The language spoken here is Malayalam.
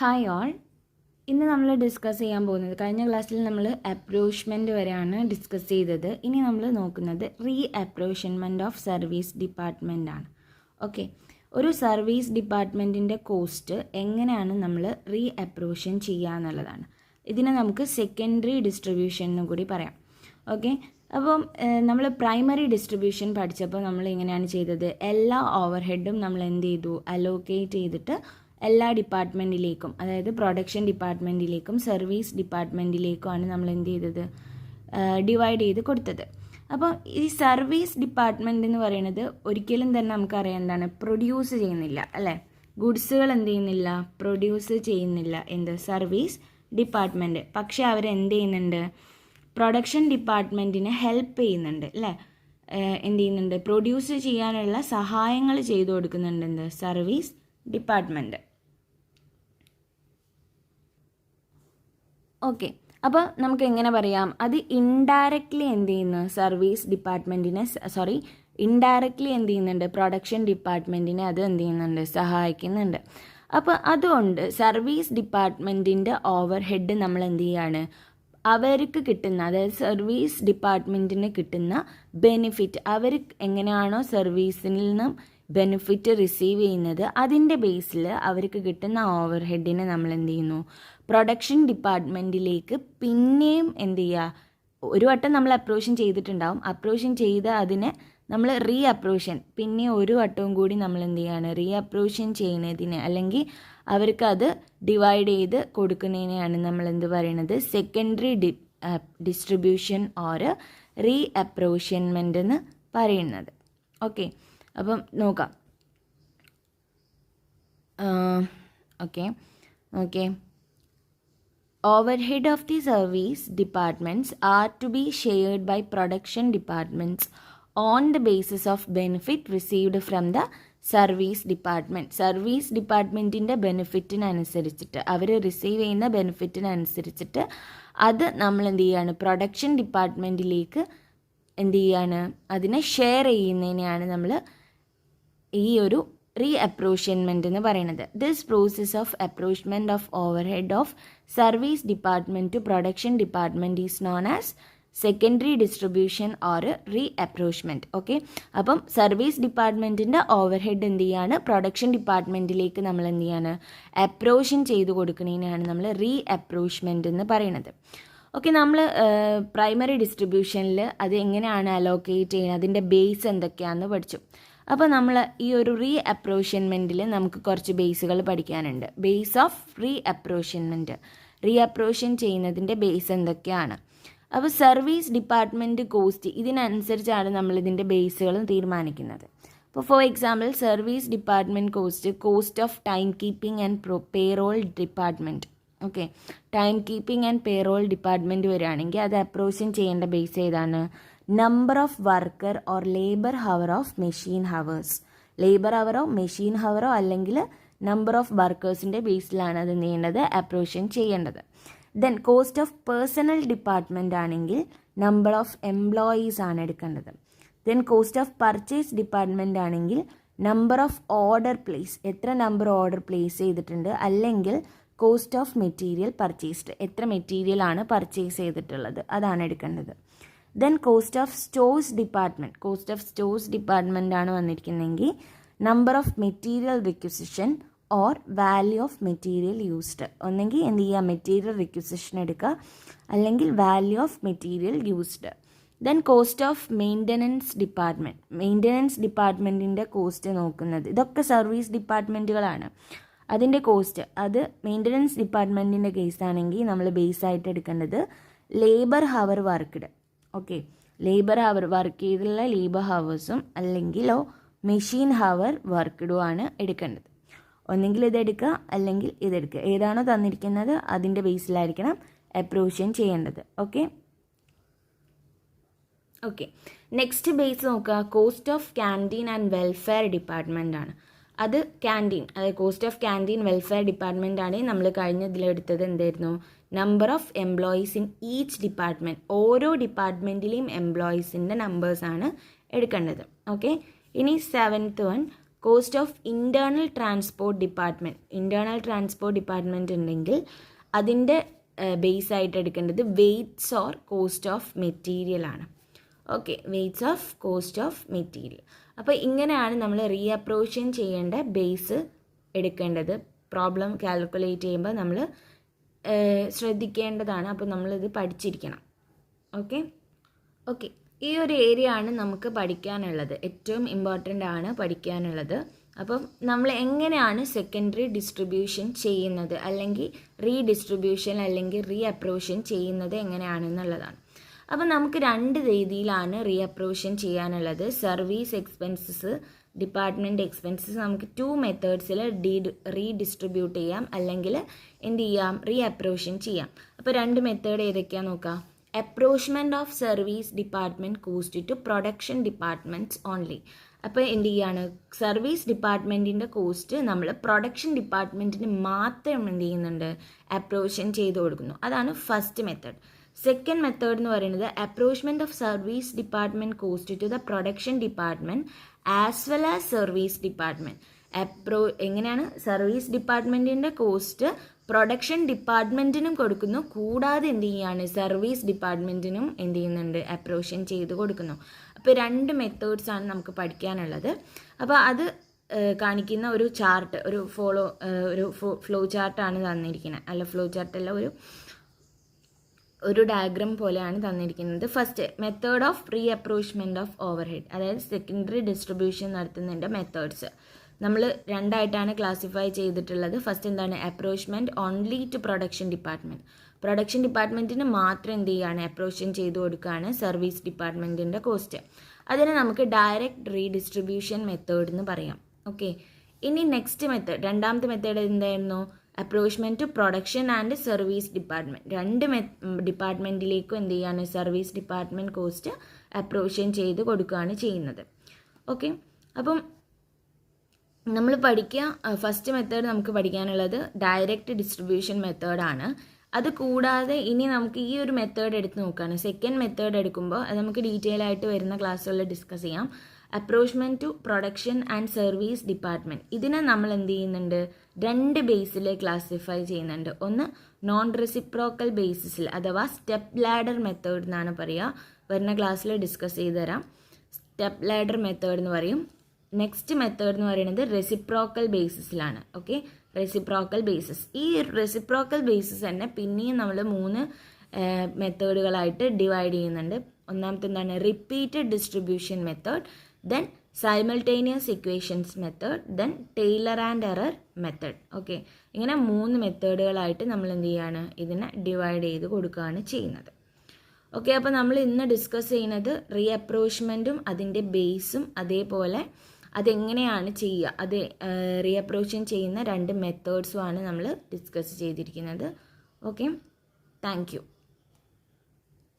Hi all. ഇന്ന് നമ്മൾ ഡിസ്കസ് ചെയ്യാൻ പോകുന്നത്, കഴിഞ്ഞ ക്ലാസ്സിൽ നമ്മൾ അപ്രോച്ച്മെൻറ്റ് വരെയാണ് ഡിസ്കസ് ചെയ്തത്. ഇനി നമ്മൾ നോക്കുന്നത് റീ അപ്രോച്ച്മെൻറ്റ് ഓഫ് സർവീസ് ഡിപ്പാർട്ട്മെൻ്റ് ആണ്. ഓക്കെ, ഒരു സർവീസ് ഡിപ്പാർട്ട്മെൻറ്റിൻ്റെ കോസ്റ്റ് എങ്ങനെയാണ് നമ്മൾ റീ അപ്രോഷൻ ചെയ്യുക എന്നുള്ളതാണ്. ഇതിനെ നമുക്ക് സെക്കൻഡറി ഡിസ്ട്രിബ്യൂഷൻ എന്നും കൂടി പറയാം. ഓക്കെ, അപ്പം നമ്മൾ പ്രൈമറി ഡിസ്ട്രിബ്യൂഷൻ പഠിച്ചപ്പോൾ നമ്മൾ എങ്ങനെയാണ് ചെയ്തത്? എല്ലാ ഓവർ ഹെഡും നമ്മൾ എന്ത് ചെയ്തു? അലോക്കേറ്റ് ചെയ്തിട്ട് എല്ലാ ഡിപ്പാർട്ട്മെൻറ്റിലേക്കും, അതായത് പ്രൊഡക്ഷൻ ഡിപ്പാർട്ട്മെൻറ്റിലേക്കും സർവീസ് ഡിപ്പാർട്ട്മെൻറ്റിലേക്കുമാണ് നമ്മൾ എന്ത് ചെയ്തത്? ഡിവൈഡ് ചെയ്ത് കൊടുത്തത്. അപ്പോൾ ഈ സർവീസ് ഡിപ്പാർട്ട്മെൻറ്റ് എന്ന് പറയുന്നത് ഒരിക്കലും തന്നെ നമുക്കറിയാം എന്താണ്? പ്രൊഡ്യൂസ് ചെയ്യുന്നില്ല, അല്ലേ? ഗുഡ്സുകൾ എന്ത് ചെയ്യുന്നില്ല? പ്രൊഡ്യൂസ് ചെയ്യുന്നില്ല. എന്ത്? Service department. പക്ഷേ അവരെന്ത് ചെയ്യുന്നുണ്ട്? പ്രൊഡക്ഷൻ ഡിപ്പാർട്ട്മെൻറ്റിനെ ഹെൽപ്പ് ചെയ്യുന്നുണ്ട്, അല്ലേ? എന്ത് ചെയ്യുന്നുണ്ട്? പ്രൊഡ്യൂസ് ചെയ്യാനുള്ള സഹായങ്ങൾ ചെയ്തു കൊടുക്കുന്നുണ്ട്. എന്ത്? Service department. ഓക്കെ, അപ്പോൾ നമുക്ക് എങ്ങനെ പറയാം? അത് ഇൻഡയറക്റ്റ്ലി എന്ത് ചെയ്യുന്നു? സർവീസ് ഡിപ്പാർട്ട്മെൻറ്റിനെ ഇൻഡയറക്റ്റ്ലി എന്ത് ചെയ്യുന്നുണ്ട്? പ്രൊഡക്ഷൻ ഡിപ്പാർട്ട്മെൻറ്റിനെ അത് എന്ത് ചെയ്യുന്നുണ്ട്? സഹായിക്കുന്നുണ്ട്. അപ്പോൾ അതുകൊണ്ട് സർവീസ് ഡിപ്പാർട്ട്മെൻറ്റിൻ്റെ ഓവർ ഹെഡ് നമ്മൾ എന്ത് ചെയ്യാണ്? അവർക്ക് കിട്ടുന്ന, അതായത് സർവീസ് ഡിപ്പാർട്ട്മെൻറ്റിന് കിട്ടുന്ന ബെനിഫിറ്റ്, അവർ എങ്ങനെയാണോ സർവീസിൽ നിന്നും ബെനിഫിറ്റ് റിസീവ് ചെയ്യുന്നത്, അതിൻ്റെ ബേസിൽ അവർക്ക് കിട്ടുന്ന ഓവർ ഹെഡിനെ നമ്മൾ എന്ത് ചെയ്യുന്നു? പ്രൊഡക്ഷൻ ഡിപ്പാർട്ട്മെൻറ്റിലേക്ക് പിന്നെയും എന്ത് ചെയ്യുക? ഒരു വട്ടം നമ്മൾ അപ്രോഷൻ ചെയ്തിട്ടുണ്ടാവും. അപ്രോഷൻ ചെയ്ത് അതിനെ നമ്മൾ റീ അപ്രോഷൻ, പിന്നെ ഒരു വട്ടവും കൂടി നമ്മൾ എന്ത് ചെയ്യാണ്? റീ അപ്രോഷൻ ചെയ്യുന്നതിന്, അല്ലെങ്കിൽ അവർക്ക് അത് ഡിവൈഡ് ചെയ്ത് കൊടുക്കുന്നതിനെയാണ് നമ്മൾ എന്ത് പറയുന്നത്? സെക്കൻഡറി ഡിസ്ട്രിബ്യൂഷൻ ഓർ റീ അപ്രോഷൻമെൻ്റ് എന്ന് പറയുന്നത്. ഓക്കെ, അപ്പം നോക്കാം. Okay, overhead of the service departments are to be shared by production departments on the basis of benefit received from the service department. Service ഡിപ്പാർട്ട്മെൻറ്റിൻ്റെ ബെനിഫിറ്റിനനുസരിച്ചിട്ട്, അവർ റിസീവ് ചെയ്യുന്ന ബെനിഫിറ്റിനനുസരിച്ചിട്ട് അത് നമ്മൾ എന്ത് ചെയ്യാണ്? പ്രൊഡക്ഷൻ ഡിപ്പാർട്ട്മെൻറ്റിലേക്ക് എന്ത് ചെയ്യാണ്? അതിനെ ഷെയർ ചെയ്യുന്നതിനെയാണ് നമ്മൾ ഈ ഒരു റീ അപ്രോച്ച്മെൻറ്റ് എന്ന് പറയുന്നത്. This process of apportionment of overhead of service department to production department is known as secondary distribution or reapportionment. Okay, അപ്പം സർവീസ് ഡിപ്പാർട്ട്മെൻറ്റിൻ്റെ ഓവർ ഹെഡ് എന്ത് ചെയ്യാണ്? പ്രൊഡക്ഷൻ ഡിപ്പാർട്ട്മെൻറ്റിലേക്ക് നമ്മൾ എന്ത് ചെയ്യാണ്? അപ്രോഷൻ ചെയ്ത് കൊടുക്കുന്നതിനാണ് നമ്മൾ റീ അപ്രോച്ച്മെൻറ്റ് എന്ന് പറയുന്നത്. ഓക്കെ, നമ്മൾ പ്രൈമറി ഡിസ്ട്രിബ്യൂഷനിൽ അത് എങ്ങനെയാണ് അലോക്കേറ്റ് ചെയ്യുന്നത്, അതിൻ്റെ ബേസ് എന്തൊക്കെയാണെന്ന് പഠിച്ചു. അപ്പോൾ നമ്മൾ ഈ ഒരു റീ അപ്രോച്ച്മെൻറ്റിൽ നമുക്ക് കുറച്ച് ബേസുകൾ പഠിക്കാനുണ്ട്. ബേസ് ഓഫ് റീ അപ്രോച്ച്മെൻറ്റ്, റീ അപ്രോഷൻ ചെയ്യുന്നതിൻ്റെ ബേസ് എന്തൊക്കെയാണ്? അപ്പോൾ സർവീസ് ഡിപ്പാർട്ട്മെൻറ്റ് കോസ്റ്റ്, ഇതിനനുസരിച്ചാണ് നമ്മൾ ഇതിൻ്റെ ബേസുകൾ തീരുമാനിക്കുന്നത്. അപ്പോൾ for example, service department cost of time keeping and payroll department. Okay, time keeping and payroll department വരികയാണെങ്കിൽ അത് അപ്രോഷൻ ചെയ്യേണ്ട ബേസ് ഏതാണ്? Number of worker or labour hour of machine hours. Labour ഹവറോ മെഷീൻ ഹവറോ അല്ലെങ്കിൽ നമ്പർ ഓഫ് വർക്കേഴ്സിൻ്റെ ബേസിലാണ് അത് ചെയ്യേണ്ടത്? അപ്രോഷൻ ചെയ്യേണ്ടത്. Then cost of personnel department ആണെങ്കിൽ നമ്പർ ഓഫ് എംപ്ലോയീസ് ആണ് എടുക്കേണ്ടത്. Then cost of purchase department ആണെങ്കിൽ നമ്പർ ഓഫ് ഓർഡർ പ്ലേസ്, എത്ര നമ്പർ ഓർഡർ പ്ലേസ് ചെയ്തിട്ടുണ്ട്, അല്ലെങ്കിൽ കോസ്റ്റ് ഓഫ് മെറ്റീരിയൽ പർച്ചേസ്ഡ്, എത്ര മെറ്റീരിയൽ ആണ് പർച്ചേസ് ചെയ്തിട്ടുള്ളത്, അതാണ് എടുക്കേണ്ടത്. Then cost of stores department, cost of stores department ആണ് വന്നിരിക്കുന്നതെങ്കിൽ number of material requisition or value of material used. ഒന്നെങ്കിൽ എന്ത് ചെയ്യുക? മെറ്റീരിയൽ റിക്വസിഷൻ എടുക്കുക, അല്ലെങ്കിൽ value of material used. Then cost of maintenance department, maintenance ഡിപ്പാർട്ട്മെൻറ്റിൻ്റെ കോസ്റ്റ് നോക്കുന്നത്, ഇതൊക്കെ സർവീസ് ഡിപ്പാർട്ട്മെൻറ്റുകളാണ്. അതിൻ്റെ കോസ്റ്റ്, അത് മെയിൻ്റനൻസ് ഡിപ്പാർട്ട്മെൻറ്റിൻ്റെ കേസാണെങ്കിൽ നമ്മൾ ബേസായിട്ട് എടുക്കേണ്ടത് labour hour worked. Okay, labour hour work ചെയ്തുള്ള ലേബർ ഹവേഴ്സും അല്ലെങ്കിലോ മെഷീൻ ഹവർ വർക്ക്ഡും ആണ് എടുക്കേണ്ടത്. ഒന്നെങ്കിൽ ഇതെടുക്കുക അല്ലെങ്കിൽ ഇതെടുക്കുക, ഏതാണോ തന്നിരിക്കുന്നത് അതിൻ്റെ ബേസിലായിരിക്കണം അപ്രോഷൻ ചെയ്യേണ്ടത്. ഓക്കെ, നെക്സ്റ്റ് ബേസ് നോക്കുക. Cost of canteen and welfare department ആണ്. അത് ക്യാൻറ്റീൻ, അതായത് cost of canteen welfare department ആണ്. നമ്മൾ കഴിഞ്ഞതിലെടുത്തത് എന്തായിരുന്നു? Number of employees in each department, ഓരോ ഡിപ്പാർട്ട്മെൻറ്റിലെയും എംപ്ലോയീസിൻ്റെ നമ്പേഴ്സാണ് എടുക്കേണ്ടത്. ഓക്കെ, ഇനി 7th one, cost of internal transport department ഉണ്ടെങ്കിൽ അതിൻ്റെ ബേസ് ആയിട്ട് എടുക്കേണ്ടത് weights or cost of material ആണ്. Okay, weights of cost of material. അപ്പോൾ ഇങ്ങനെയാണ് നമ്മൾ റീഅപ്രോഷൻ ചെയ്യേണ്ട ബേസ് എടുക്കേണ്ടത്. പ്രോബ്ലം കാൽക്കുലേറ്റ് ചെയ്യുമ്പോൾ നമ്മൾ ശ്രദ്ധിക്കേണ്ടതാണ്. അപ്പോൾ നമ്മളിത് പഠിച്ചിരിക്കണം. ഓക്കെ, ഈ ഒരു ഏരിയ ആണ് നമുക്ക് പഠിക്കാനുള്ളത്, ഏറ്റവും ഇമ്പോർട്ടൻ്റ് ആണ് പഠിക്കാനുള്ളത്. അപ്പം നമ്മൾ എങ്ങനെയാണ് സെക്കൻഡറി ഡിസ്ട്രിബ്യൂഷൻ ചെയ്യുന്നത്, അല്ലെങ്കിൽ റീഡിസ്ട്രിബ്യൂഷൻ അല്ലെങ്കിൽ റീഅപ്രോഷൻ ചെയ്യുന്നത് എങ്ങനെയാണെന്നുള്ളതാണ്. അപ്പം നമുക്ക് 2 രീതിയിലാണ് റീഅപ്രോഷൻ ചെയ്യാനുള്ളത്. സർവീസ് എക്സ്പെൻസസ്, ഡിപ്പാർട്ട്മെൻറ്റ് എക്സ്പെൻസസ് നമുക്ക് 2 മെത്തേഡ്സിൽ റീഡിസ്ട്രിബ്യൂട്ട് ചെയ്യാം, അല്ലെങ്കിൽ എന്ത് ചെയ്യാം, റീഅപ്രോഷൻ ചെയ്യാം. അപ്പോൾ 2 മെത്തേഡ് ഏതൊക്കെയാണെന്ന് നോക്കാം. Apportionment of service department cost to production departments only. അപ്പോൾ എന്ത് ചെയ്യാണ്, സർവീസ് ഡിപ്പാർട്ട്മെൻറ്റിൻ്റെ കോസ്റ്റ് നമ്മൾ പ്രൊഡക്ഷൻ ഡിപ്പാർട്ട്മെൻറ്റിന് മാത്രം എന്ത് ചെയ്യുന്നുണ്ട്, അപ്രോഷൻ ചെയ്ത് കൊടുക്കുന്നു. അതാണ് ഫസ്റ്റ് മെത്തേഡ്. സെക്കൻഡ് മെത്തേഡ് എന്ന് പറയുന്നത് apportionment of service department cost to the production department as well as service department. എങ്ങനെയാണ്, സർവീസ് ഡിപ്പാർട്ട്മെൻറ്റിൻ്റെ കോസ്റ്റ് പ്രൊഡക്ഷൻ ഡിപ്പാർട്ട്മെൻറ്റിനും കൊടുക്കുന്നു, കൂടാതെ എന്ത് ചെയ്യാണ്, സർവീസ് ഡിപ്പാർട്ട്മെൻറ്റിനും എന്ത് ചെയ്യുന്നുണ്ട്, അപ്രോഷൻ ചെയ്ത് കൊടുക്കുന്നു. അപ്പോൾ 2 മെത്തേഡ്സ് ആണ് നമുക്ക് പഠിക്കാനുള്ളത്. അപ്പോൾ അത് കാണിക്കുന്ന ഒരു ചാർട്ട്, ഒരു ഫ്ലോ ചാർട്ടാണ് തന്നിരിക്കുന്നത്. അല്ല, ഫ്ലോ ചാർട്ടല്ല, ഒരു ഡയഗ്രാം പോലെയാണ് തന്നിരിക്കുന്നത്. First method of reapportionment of overhead, അതായത് സെക്കൻഡറി ഡിസ്ട്രിബ്യൂഷൻ നടത്തുന്നതിൻ്റെ മെത്തേഡ്സ് നമ്മൾ 2 ആയിട്ടാണ് ക്ലാസിഫൈ ചെയ്തിട്ടുള്ളത്. ഫസ്റ്റ് എന്താണ്, apportionment only to production department. Production ഡിപ്പാർട്ട്മെൻറ്റിന് മാത്രം എന്ത് ചെയ്യുകയാണ്, അപ്രോഷൻ ചെയ്ത് കൊടുക്കുകയാണ് സർവീസ് ഡിപ്പാർട്ട്മെൻറ്റിൻ്റെ കോസ്റ്റ്. അതിന് നമുക്ക് ഡയറക്റ്റ് റീഡിസ്ട്രിബ്യൂഷൻ മെത്തേഡ് എന്ന് പറയാം. ഓക്കെ, ഇനി നെക്സ്റ്റ് മെത്തേഡ്, 2ാമത്തെ മെത്തേഡ് എന്തായിരുന്നു, apportionment to production and service department. 2 ഡിപ്പാർട്ട്മെൻറ്റിലേക്കും എന്ത് ചെയ്യാണ്, സർവീസ് ഡിപ്പാർട്ട്മെൻറ്റ് കോസ്റ്റ് അപ്രോഷൻ ചെയ്ത് കൊടുക്കുകയാണ് ചെയ്യുന്നത്. ഓക്കെ, അപ്പം നമ്മൾ ഫസ്റ്റ് മെത്തേഡ് നമുക്ക് പഠിക്കാനുള്ളത് ഡയറക്റ്റ് ഡിസ്ട്രിബ്യൂഷൻ മെത്തേഡാണ്. അത് കൂടാതെ ഇനി നമുക്ക് ഈ ഒരു മെത്തേഡ് എടുത്ത് നോക്കുകയാണ്. സെക്കൻഡ് മെത്തേഡ് എടുക്കുമ്പോൾ അത് നമുക്ക് ഡീറ്റെയിൽ ആയിട്ട് വരുന്ന ക്ലാസ്സുകളിൽ ഡിസ്കസ് ചെയ്യാം. Apportionment to production and service department, ഇതിനെ നമ്മൾ എന്ത് ചെയ്യുന്നുണ്ട്, 2 ബേസിൽ ക്ലാസിഫൈ ചെയ്യുന്നുണ്ട്. ഒന്ന് നോൺ റെസിപ്രോക്കൽ ബേസിസിൽ, അഥവാ സ്റ്റെപ്പ് ലാഡർ മെത്തേഡ് എന്നാണ് പറയുക. വരുന്ന ക്ലാസ്സിൽ ഡിസ്കസ് ചെയ്ത് തരാം. സ്റ്റെപ്പ് ലാഡർ മെത്തേഡ് എന്ന് പറയും. നെക്സ്റ്റ് മെത്തേഡ് എന്ന് പറയുന്നത് റെസിപ്രോക്കൽ ബേസിസിലാണ്. Okay, reciprocal basis. ഈ റെസിപ്രോക്കൽ ബേസിസ് തന്നെ പിന്നെയും നമ്മൾ 3 മെത്തേഡുകളായിട്ട് ഡിവൈഡ് ചെയ്യുന്നുണ്ട്. ഒന്നാമത്തെ എന്താണ്, repeated distribution method, then simultaneous equations method, then trial and error method. Okay, ഇങ്ങനെ 3 മെത്തേഡുകളായിട്ട് നമ്മൾ എന്ത് ചെയ്യാണ്, ഇതിനെ ഡിവൈഡ് ചെയ്ത് കൊടുക്കുകയാണ് ചെയ്യുന്നത്. ഓക്കെ, അപ്പോൾ നമ്മൾ ഇന്ന് ഡിസ്കസ് ചെയ്യുന്നത് റീഅപ്രോച്ച്മെൻറ്റും അതിൻ്റെ ബേസും, അതേപോലെ അതെങ്ങനെയാണ് ചെയ്യുക, അത് റീഅപ്രോഷൻ ചെയ്യുന്ന 2 മെത്തേഡ്സുമാണ് നമ്മൾ ഡിസ്കസ് ചെയ്തിരിക്കുന്നത്. Okay, thank you.